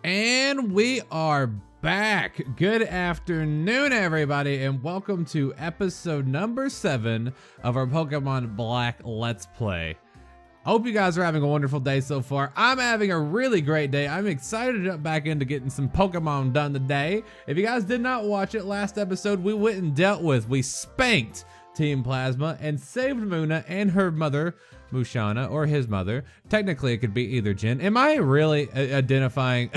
And we are back. Good afternoon, everybody, and welcome to episode number 7 of our Pokemon Black Let's Play. I hope you guys are having a wonderful day so far. I'm having a really great day. I'm excited to jump back into getting some Pokemon done today. If you guys did not watch it last episode, we spanked Team Plasma and saved Munna and her mother, Musharna, or his mother. Technically, it could be either Jen. Am I really identifying?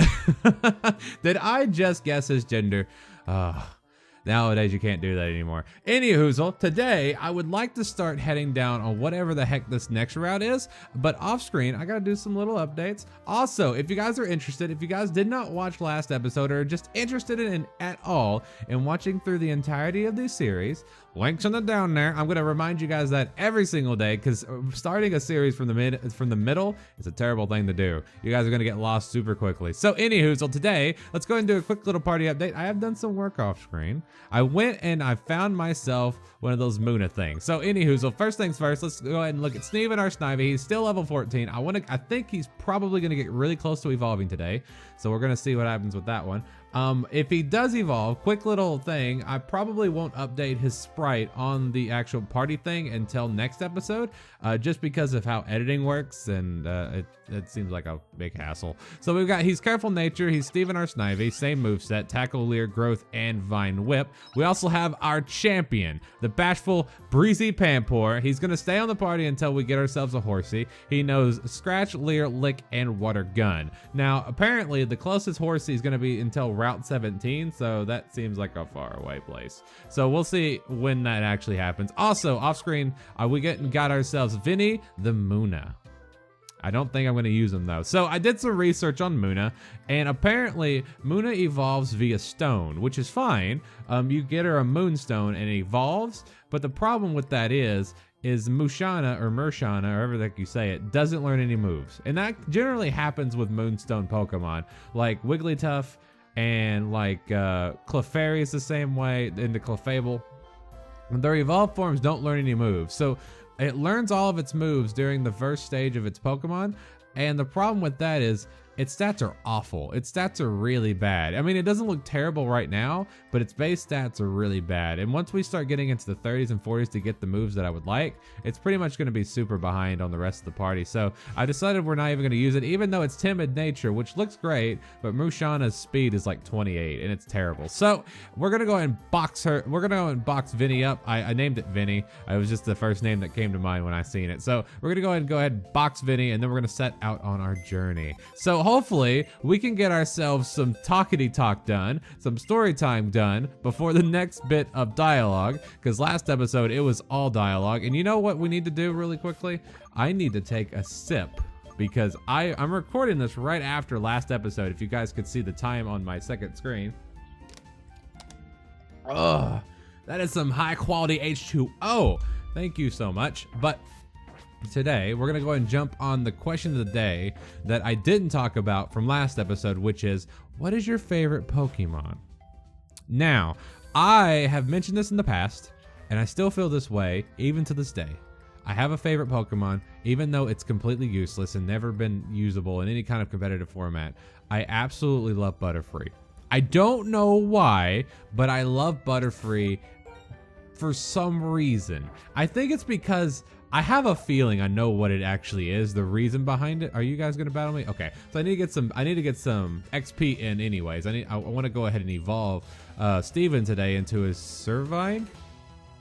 Did I just guess his gender? Nowadays, you can't do that anymore. Anywhoozle, today, I would like to start heading down on whatever the heck this next route is, but off screen, I gotta do some little updates. Also, if you guys are interested, if you guys did not watch last episode or are just interested in at all in watching through the entirety of this series, links on the down there. I'm gonna remind you guys that every single day, because starting a series from the middle is a terrible thing to do. You guys are gonna get lost super quickly. So anywho, today, let's go and do a quick little party update. I have done some work off screen. I went and I found myself one of those Munna things. So anywho, first things first, let's go ahead and look at Sneevin, our Snivy. He's still level 14. I think he's probably gonna get really close to evolving today. So we're gonna see what happens with that one. If he does evolve, quick little thing, I probably won't update his sprite on the actual party thing until next episode, just because of how editing works, and it seems like a big hassle. So he's Careful Nature, he's Steven our Snivy, same moveset, Tackle, Leer, Growth, and Vine Whip. We also have our champion, the bashful Breezy Panpour. He's gonna stay on the party until we get ourselves a Horsey. He knows Scratch, Leer, Lick, and Water Gun. Now, apparently, the closest Horsey is gonna be until Route 17, so that seems like a far away place. So we'll see when that actually happens. Also, off screen, we got ourselves Vinny the Munna. I don't think I'm going to use him though. So I did some research on Munna, and apparently Munna evolves via stone, which is fine. You get her a Moonstone and it evolves, but the problem with that is Musharna or Musharna, or however the heck you say it, doesn't learn any moves. And that generally happens with Moonstone Pokemon, like Wigglytuff and like Clefairy is the same way in the Clefable. Their evolved forms don't learn any moves. So it learns all of its moves during the first stage of its Pokemon, and the problem with that is its stats are awful. Its stats are really bad. I mean, it doesn't look terrible right now, but its base stats are really bad. And once we start getting into the 30s and 40s to get the moves that I would like, it's pretty much going to be super behind on the rest of the party. So I decided we're not even going to use it, even though it's Timid Nature, which looks great, but Musharna's speed is like 28, and it's terrible. So we're going to go ahead and box her. We're going to go ahead and box Vinny up. I named it Vinny. It was just the first name that came to mind when I seen it. So we're going to go ahead and box Vinny, and then we're going to set out on our journey. So hopefully we can get ourselves some talkity talk done, some story time done before the next bit of dialogue, because last episode it was all dialogue. And you know what we need to do really quickly? I need to take a sip, because I'm recording this right after last episode, if you guys could see the time on my second screen. Ugh, that is some high quality H2O. Thank you so much. But today, we're going to go ahead and jump on the question of the day that I didn't talk about from last episode, which is, what is your favorite Pokemon? Now, I have mentioned this in the past, and I still feel this way even to this day. I have a favorite Pokemon, even though it's completely useless and never been usable in any kind of competitive format. I absolutely love Butterfree. I don't know why, but I love Butterfree for some reason. I think it's because I have a feeling I know what it actually is, the reason behind it. Are you guys gonna battle me? Okay, so I need to get some XP in anyways. I want to go ahead and evolve Steven today into his Servine.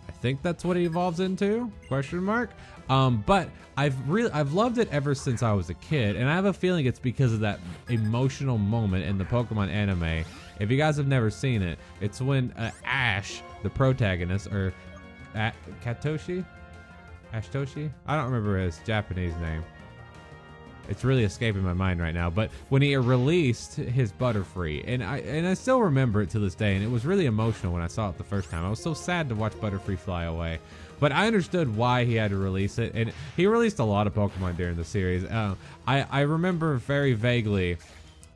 I think that's what he evolves into, question mark. But I've loved it ever since I was a kid, and I have a feeling it's because of that emotional moment in the Pokemon anime. If you guys have never seen it, it's when Ash, the protagonist, or Katoshi? Ashtoshi? I don't remember his Japanese name. It's really escaping my mind right now. But when he released his Butterfree, and I still remember it to this day, and it was really emotional when I saw it the first time. I was so sad to watch Butterfree fly away. But I understood why he had to release it, and he released a lot of Pokemon during the series. I remember very vaguely.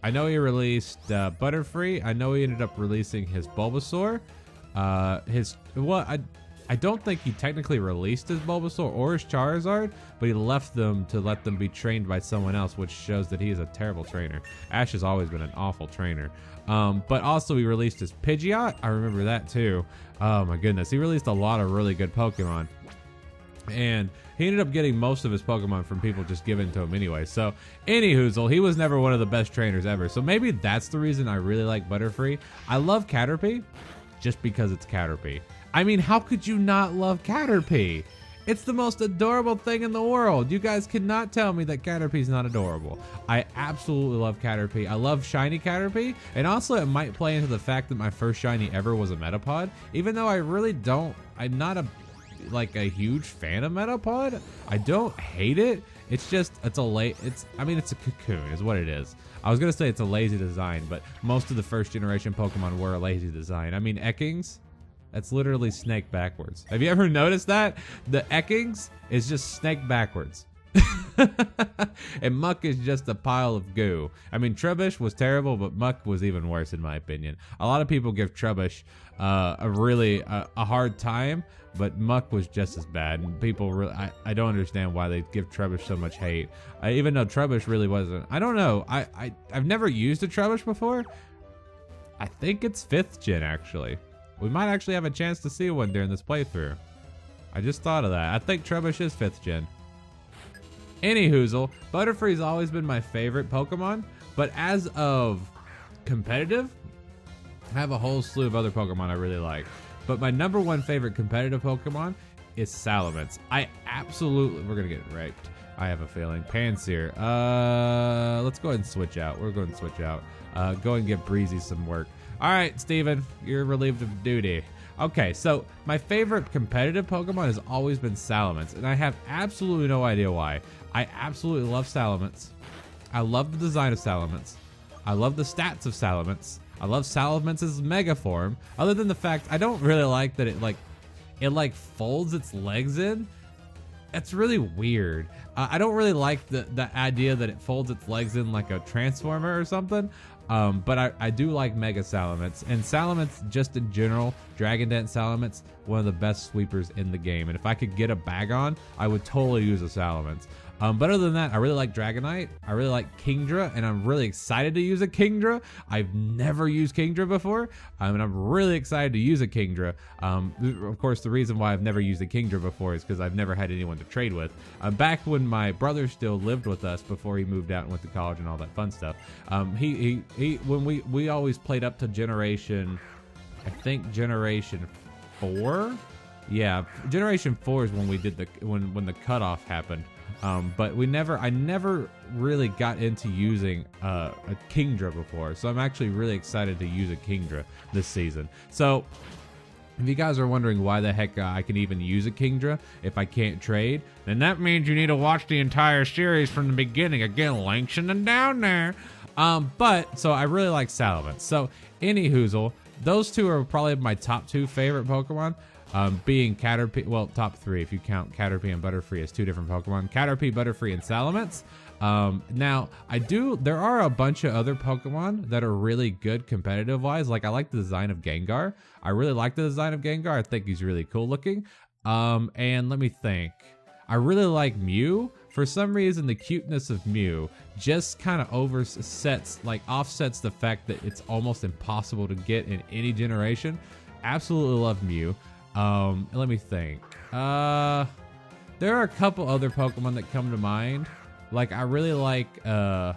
I know he released Butterfree. I know he ended up releasing his Bulbasaur. I don't think he technically released his Bulbasaur or his Charizard, but he left them to let them be trained by someone else, which shows that he is a terrible trainer. Ash has always been an awful trainer. But also he released his Pidgeot. I remember that too. Oh my goodness. He released a lot of really good Pokemon. And he ended up getting most of his Pokemon from people just giving to him anyway. So, anyhoozle, he was never one of the best trainers ever. So maybe that's the reason I really like Butterfree. I love Caterpie just because it's Caterpie. I mean, how could you not love Caterpie? It's the most adorable thing in the world. You guys cannot tell me that Caterpie's not adorable. I absolutely love Caterpie. I love shiny Caterpie. And also it might play into the fact that my first shiny ever was a Metapod. Even though I really don't, I'm not a huge fan of Metapod. I don't hate it. It's just, it's a cocoon is what it is. I was gonna say it's a lazy design, but most of the first generation Pokemon were a lazy design. I mean, Ekings, that's literally Snake backwards. Have you ever noticed that? The Ekings is just Snake backwards. And Muck is just a pile of goo. I mean, Trubbish was terrible, but Muck was even worse in my opinion. A lot of people give Trubbish a hard time, but Muck was just as bad. And people really, I don't understand why they give Trubbish so much hate. Even though Trubbish really wasn't. I don't know. I've never used a Trubbish before. I think it's 5th gen actually. We might actually have a chance to see one during this playthrough. I just thought of that. I think Trubbish is 5th gen. Anyhoozle, Butterfree's always been my favorite Pokemon, but as of competitive, I have a whole slew of other Pokemon I really like. But my #1 favorite competitive Pokemon is Salamence. We're gonna get raped. I have a feeling. Pansear. Let's go ahead and switch out. We're going to switch out. Go and give Breezy some work. All right, Steven, you're relieved of duty. Okay, so my favorite competitive Pokemon has always been Salamence, and I have absolutely no idea why. I absolutely love Salamence. I love the design of Salamence. I love the stats of Salamence. I love Salamence's Mega form, other than the fact I don't really like that it folds its legs in. It's really weird. I don't really like the idea that it folds its legs in like a Transformer or something. But I do like Mega Salamence, and Salamence just in general, Dragon Dance Salamence, one of the best sweepers in the game. And if I could get a bag on, I would totally use a Salamence. But other than that, I really like Dragonite. I really like Kingdra, and I'm really excited to use a Kingdra. I've never used Kingdra before, and I'm really excited to use a Kingdra. Of course, the reason why I've never used a Kingdra before is because I've never had anyone to trade with. Back when my brother still lived with us before he moved out and went to college and all that fun stuff, when we always played up to generation, I think generation 4. Yeah, generation 4 is when we did when the cutoff happened. But I never really got into using a Kingdra before, so I'm actually really excited to use a Kingdra this season. So if you guys are wondering why the heck I can even use a Kingdra if I can't trade, then that means you need to watch the entire series from the beginning. Again, links in the down there. But so I really like Salamence. So anyhoozle, those two are probably my top 2 favorite Pokemon. Being Caterpie, well, top 3 if you count Caterpie and Butterfree as 2 different Pokemon. Caterpie, Butterfree, and Salamence. Now, there are a bunch of other Pokemon that are really good competitive-wise. Like, I like the design of Gengar. I really like the design of Gengar. I think he's really cool looking. And let me think. I really like Mew. For some reason, the cuteness of Mew just kind of offsets the fact that it's almost impossible to get in any generation. Absolutely love Mew. Let me think. There are a couple other Pokemon that come to mind. Like I really like Melodic,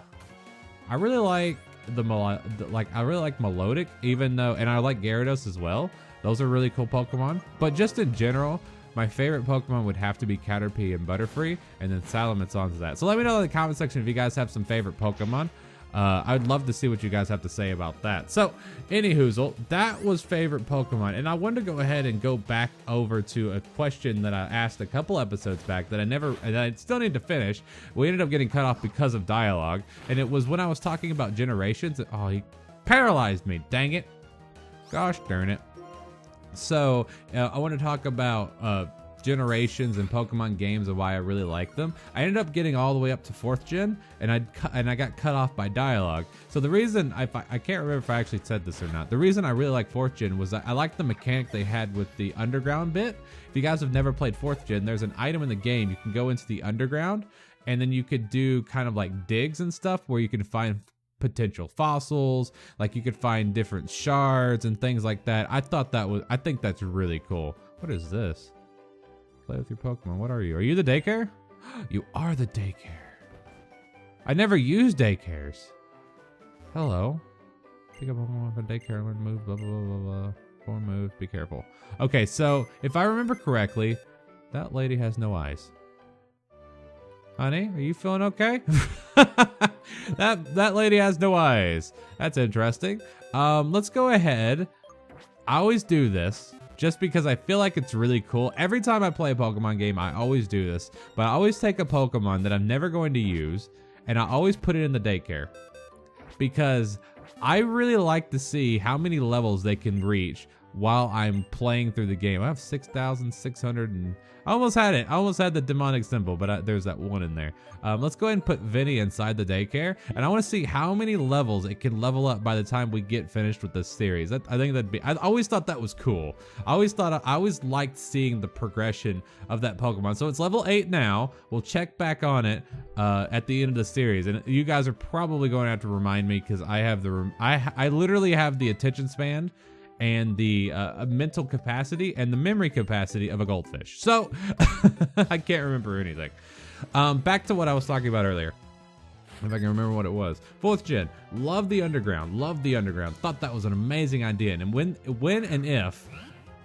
even though, and I like Gyarados as well. Those are really cool Pokemon. But just in general, my favorite Pokemon would have to be Caterpie and Butterfree, and then Salamence onto that. So let me know in the comment section if you guys have some favorite Pokemon. I'd love to see what you guys have to say about that. So, anyhoozle, that was favorite Pokemon, and I wanted to go ahead and go back over to a question that I asked a couple episodes back that I still need to finish. We ended up getting cut off because of dialogue, and it was when I was talking about generations. Oh, he paralyzed me, dang it. Gosh darn it. So, I want to talk about generations and Pokemon games of why I really like them. I ended up getting all the way up to 4th gen, and I got cut off by dialogue. So the reason, I can't remember if I actually said this or not, the reason I really like 4th gen was that I liked the mechanic they had with the underground bit. If you guys have never played 4th gen, there's an item in the game. You can go into the underground, and then you could do kind of like digs and stuff where you can find potential fossils, like you could find different shards and things like that. I think that's really cool. What is this? Play with your Pokemon. What are you? Are you the daycare? You are the daycare. I never used daycares. Hello. Pick up Pokemon from daycare, learn move, blah, blah, blah, blah, blah. 4 moves, be careful. Okay, so if I remember correctly, that lady has no eyes. Honey, are you feeling okay? That lady has no eyes. That's interesting. Let's go ahead. I always do this just because I feel like it's really cool. Every time I play a Pokemon game, I always do this. But I always take a Pokemon that I'm never going to use, and I always put it in the daycare. Because I really like to see how many levels they can reach while I'm playing through the game. I have 6,600 and I almost had it. I almost had the demonic symbol, but there's that one in there. Let's go ahead and put Vinny inside the daycare, and I want to see how many levels it can level up by the time we get finished with this series. I think that'd be. I always thought that was cool. I always liked seeing the progression of that Pokemon. So it's level 8 now. We'll check back on it at the end of the series, and you guys are probably going to have to remind me because I literally have the attention span and the mental capacity and the memory capacity of a goldfish. So I can't remember anything. Back to what I was talking about earlier. If I can remember what it was. 4th gen, love the underground, Thought that was an amazing idea. And when and if,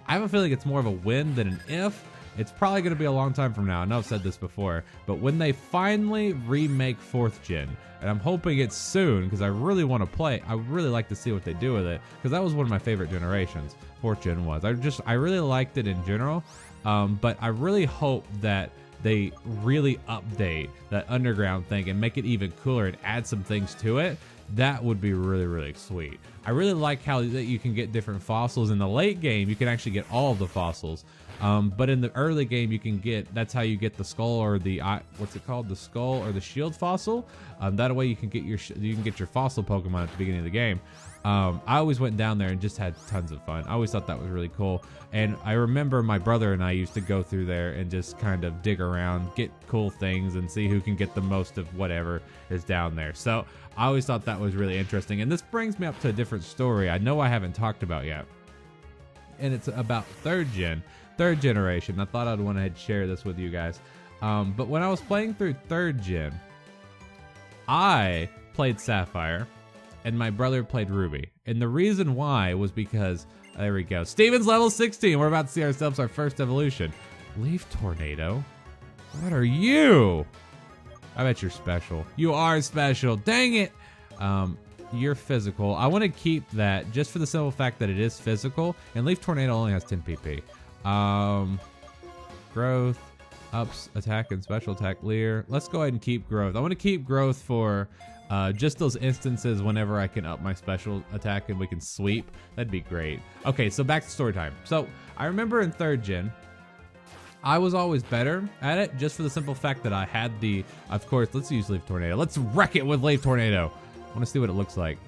I have a feeling it's more of a when than an if. It's probably going to be a long time from now. I know I've said this before, but when they finally remake 4th gen, and I'm hoping it's soon because I really want to play. I really like to see what they do with it because that was one of my favorite generations. 4th gen was. I really liked it in general, but I really hope that they really update that underground thing and make it even cooler and add some things to it. That would be really, really sweet. I really like how that you can get different fossils. In the late game, you can actually get all of the fossils. But in the early game, you can get, that's how you get the skull or the, what's it called? The skull or the shield fossil. That way you can get your fossil Pokemon at the beginning of the game. I always went down there and just had tons of fun. I always thought that was really cool. And I remember my brother and I used to go through there and just kind of dig around, get cool things and see who can get the most of whatever is down there. So I always thought that was really interesting. And this brings me up to a different story I know I haven't talked about yet. And it's about 3rd generation. I thought I'd want to share this with you guys. But when I was playing through 3rd gen, I played Sapphire and my brother played Ruby. And the reason why was because, there we go. Steven's level 16. We're about to see ourselves our first evolution. Leaf Tornado? What are you? I bet you're special. You are special. Dang it. You're physical. I want to keep that just for the simple fact that it is physical. And Leaf Tornado only has 10 PP. Growth, ups, attack, and special attack, Leer. Let's go ahead and keep growth. I want to keep growth for just those instances whenever I can up my special attack and we can sweep. That'd be great. Okay, so back to story time. So I remember in 3rd gen, I was always better at it just for the simple fact that I had the, of course, let's use Leaf Tornado. Let's wreck it with Leaf Tornado. I want to see what it looks like.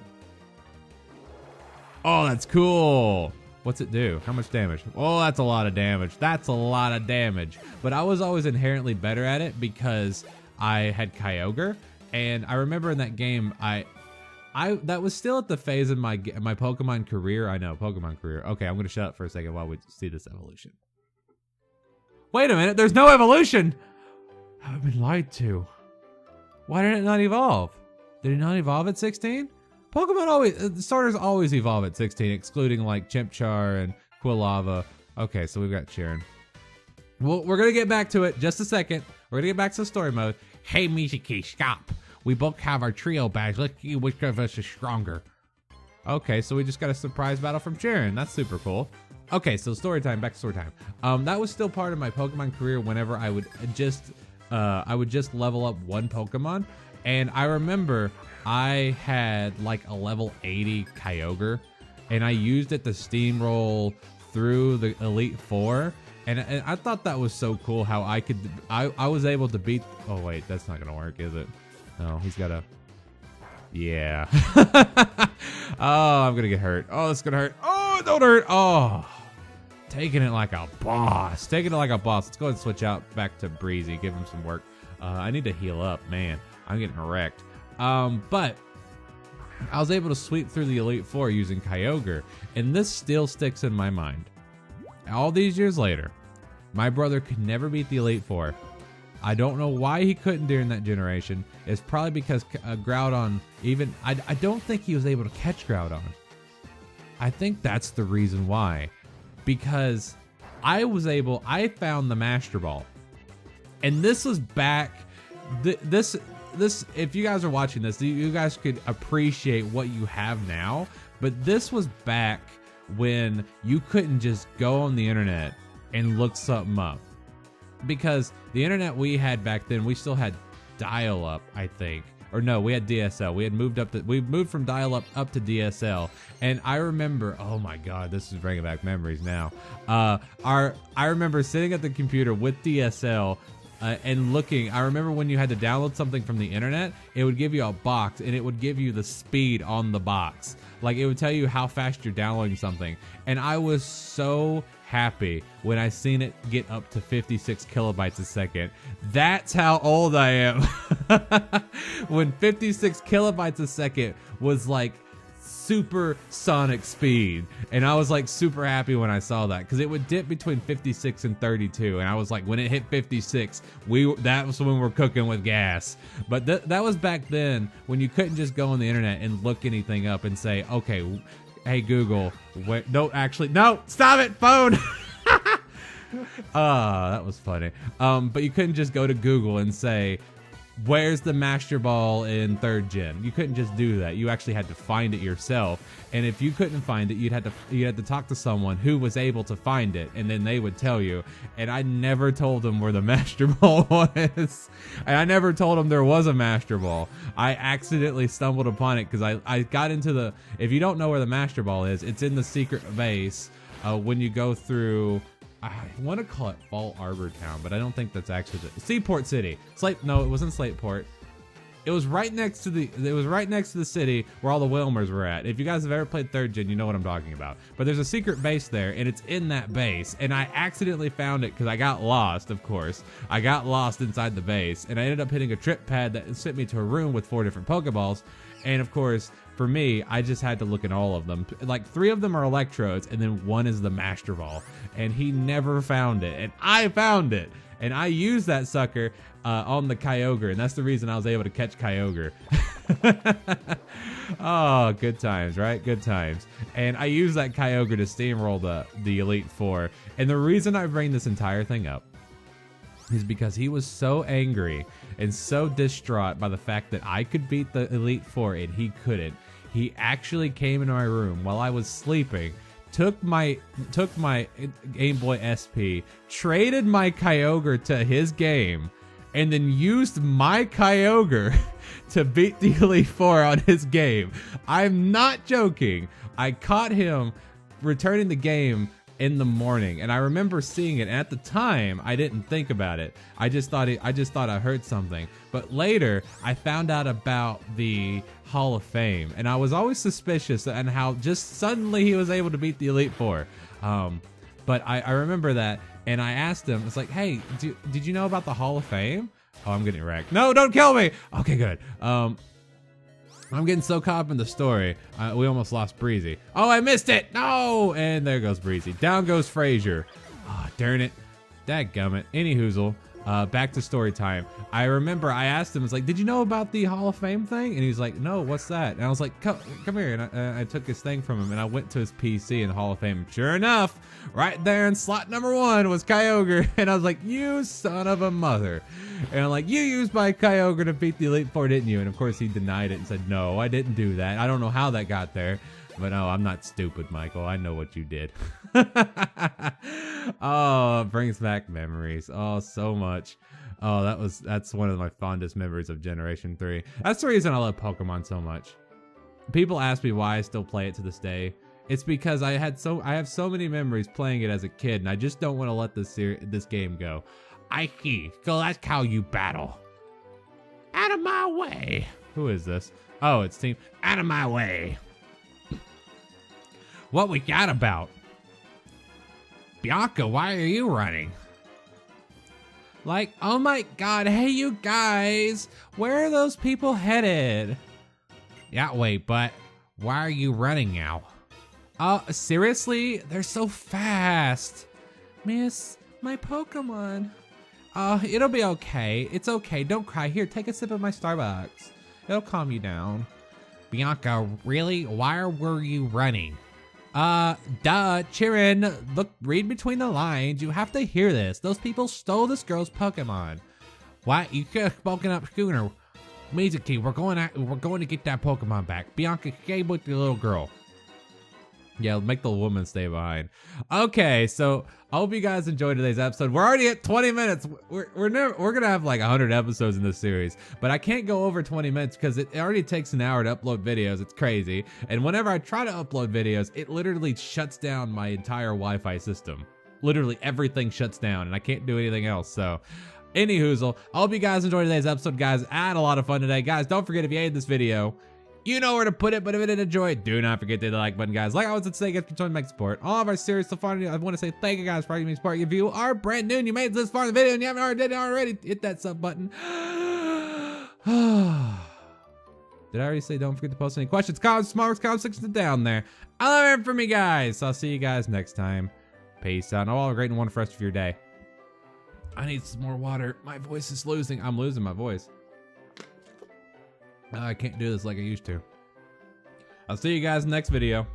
Oh, that's cool. What's it do? How much damage? Oh, that's a lot of damage. That's a lot of damage. But I was always inherently better at it because I had Kyogre. And I remember in that game, that was still at the phase of my Pokemon career. I know, Pokemon career. Okay, I'm going to shut up for a second while we see this evolution. Wait a minute, there's no evolution! I've been lied to. Why did it not evolve? Did it not evolve at 16? Pokemon always, the starters always evolve at 16, excluding like Chimchar and Quilava. Okay, so we've got Sharon. Well, we're gonna get back to it just a second. We're gonna get back to the story mode. Hey, Mizuki, stop. We both have our trio badge. Let's see which of us is stronger. Okay, so we just got a surprise battle from Sharon. That's super cool. Okay, so story time, back to story time. That was still part of my Pokemon career whenever I would just level up one Pokemon. And I remember I had like a level 80 Kyogre and I used it to steamroll through the Elite Four. And I thought that was so cool how I was able to beat. Oh wait, that's not gonna work, is it? No, he's gotta. Yeah. Oh, I'm gonna get hurt. Oh, it's gonna hurt. Oh, don't hurt. Oh, taking it like a boss. Taking it like a boss. Let's go ahead and switch out back to Breezy. Give him some work. I need to heal up, man. I'm getting wrecked. But I was able to sweep through the Elite Four using Kyogre, and this still sticks in my mind. All these years later, my brother could never beat the Elite Four. I don't know why he couldn't during that generation. It's probably because Groudon I don't think he was able to catch Groudon. I think that's the reason why. Because I found the Master Ball. And this was back, this, if you guys are watching this, you guys could appreciate what you have now. But this was back when you couldn't just go on the internet and look something up. Because the internet we had back then, we still had dial-up, I think. Or no, we had DSL. We moved from dial-up up to DSL. And I remember, oh my God, this is bringing back memories now. I remember sitting at the computer with DSL and looking. I remember when you had to download something from the internet, it would give you a box and it would give you the speed on the box. Like it would tell you how fast you're downloading something. And I was so happy when I seen it get up to 56 kilobytes a second. That's how old I am. When 56 kilobytes a second was like supersonic speed, and I was like super happy when I saw that, because it would dip between 56 and 32, and I was like, when it hit 56, that was when we're cooking with gas. But that was back then when you couldn't just go on the internet and look anything up and say, okay, hey Google, no, stop it, phone. That was funny. But you couldn't just go to Google and say, where's the Master Ball in 3rd gen? You couldn't just do that. You actually had to find it yourself. And if you couldn't find it, you'd had to talk to someone who was able to find it, and then they would tell you. And I never told them where the Master Ball was. And I never told them there was a Master Ball. I accidentally stumbled upon it because I got into if you don't know where the Master Ball is, it's in the secret base when you go through, I want to call it Fall Arbor Town, but I don't think that's actually Seaport City. No, it wasn't Slateport. It was right next to the city where all the Wilmers were at. If you guys have ever played 3rd gen, you know what I'm talking about. But there's a secret base there, and it's in that base. And I accidentally found it because I got lost, of course. I got lost inside the base, and I ended up hitting a trip pad that sent me to a room with 4 different Pokeballs. And of course, for me, I just had to look at all of them. Like 3 of them are Electrodes, and then 1 is the Master Ball. And he never found it, and I found it. And I used that sucker on the Kyogre, and that's the reason I was able to catch Kyogre. Oh, good times, right? Good times. And I used that Kyogre to steamroll the Elite Four. And the reason I bring this entire thing up is because he was so angry and so distraught by the fact that I could beat the Elite Four and he couldn't. He actually came into my room while I was sleeping, took my Game Boy SP, traded my Kyogre to his game, and then used my Kyogre to beat the Elite Four on his game. I'm not joking. I caught him returning the game in the morning, and I remember seeing it. And at the time, I didn't think about it. I just thought I heard something. But later, I found out about the Hall of Fame, and I was always suspicious and how just suddenly he was able to beat the Elite Four. But I remember that, and I asked him, it's like, hey, did you know about the Hall of Fame? Oh, I'm getting wrecked. No, don't kill me. Okay, good. I'm getting so caught up in the story. We almost lost Breezy. Oh, I missed it. No. And there goes Breezy. Down goes Frazier. Oh, darn it. Dadgummit. Any hoozle. Back to story time. I remember I asked him, it's like, did you know about the Hall of Fame thing? And he's like, no, what's that? And I was like, come here. And I took his thing from him, and I went to his PC in the Hall of Fame. Sure enough, right there in slot number 1 was Kyogre. And I was like, you son of a mother. And I'm like, you used my Kyogre to beat the Elite Four, didn't you? And of course he denied it and said, no, I didn't do that. I don't know how that got there. But no, I'm not stupid, Michael. I know what you did. Oh, it brings back memories. Oh, so much. Oh, that's one of my fondest memories of Generation 3. That's the reason I love Pokemon so much. People ask me why I still play it to this day. It's because I have so many memories playing it as a kid, and I just don't want to let this game go. Ike, go, that's how you battle. Out of my way. Who is this? Oh, it's team. Out of my way. What we got about? Bianca, why are you running? Like, oh my god, hey you guys, where are those people headed? Yeah, wait, but why are you running now? Seriously? They're so fast. Miss, my Pokemon. It'll be okay. It's okay, don't cry. Here, take a sip of my Starbucks. It'll calm you down. Bianca, really? Why were you running? Duh, Chirin, look, read between the lines. You have to hear this. Those people stole this girl's Pokemon. What? You could have spoken up sooner. Mizuki, we're going to get that Pokemon back. Bianca, stay with the little girl. Yeah, make the woman stay behind. Okay, so I hope you guys enjoyed today's episode. We're already at 20 minutes. We're gonna have like 100 episodes in this series, but I can't go over 20 minutes because it already takes an hour to upload videos. It's crazy. And whenever I try to upload videos, it literally shuts down my entire Wi-Fi system. Literally everything shuts down, and I can't do anything else. So, anyhoozle, I hope you guys enjoyed today's episode, guys. I had a lot of fun today, guys. Don't forget, if you hated this video, you know where to put it, but if you didn't enjoy it, do not forget to hit the like button, guys. Like I was saying, guys, continue to make support all of our series so far. I want to say thank you guys for making support. If you are brand new and you made it this far in the video and you haven't already, hit that sub button. Did I already say don't forget to post any questions, comments, small comments section down there? I love it from you guys. So I'll see you guys next time. Peace out. All a great and wonderful rest of your day. I need some more water. My voice is losing. I'm losing my voice. I can't do this like I used to. I'll see you guys in the next video.